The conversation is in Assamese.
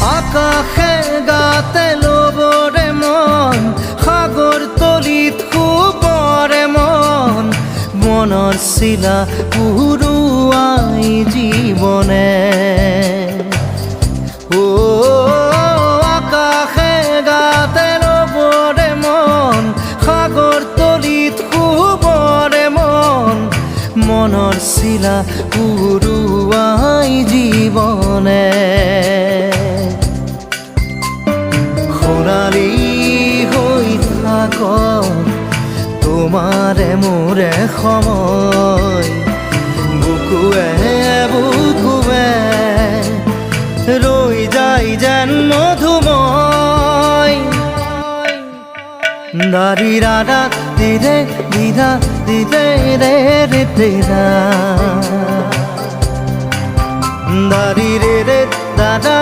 আকাশে গাতে ল'বৰে মন সাগৰ তলিত শুবৰে মন মনৰ চিলা উৰুৱাই জীৱনে আকাশে গাতে ল'বৰে মন সাগৰ তলিত শুবৰে মন মনৰ চিলা উৰুৱাই জীৱনে সোণালী হৈ থাকক তোমাৰে মোৰে সময় বুকুৱে বুকুৱে ৰৈ যায় যেন মধুময় দাৰি ৰাধা দিদে দিদা দিদে ৰে ৰে দিদা দাৰি ৰে ৰে দাদা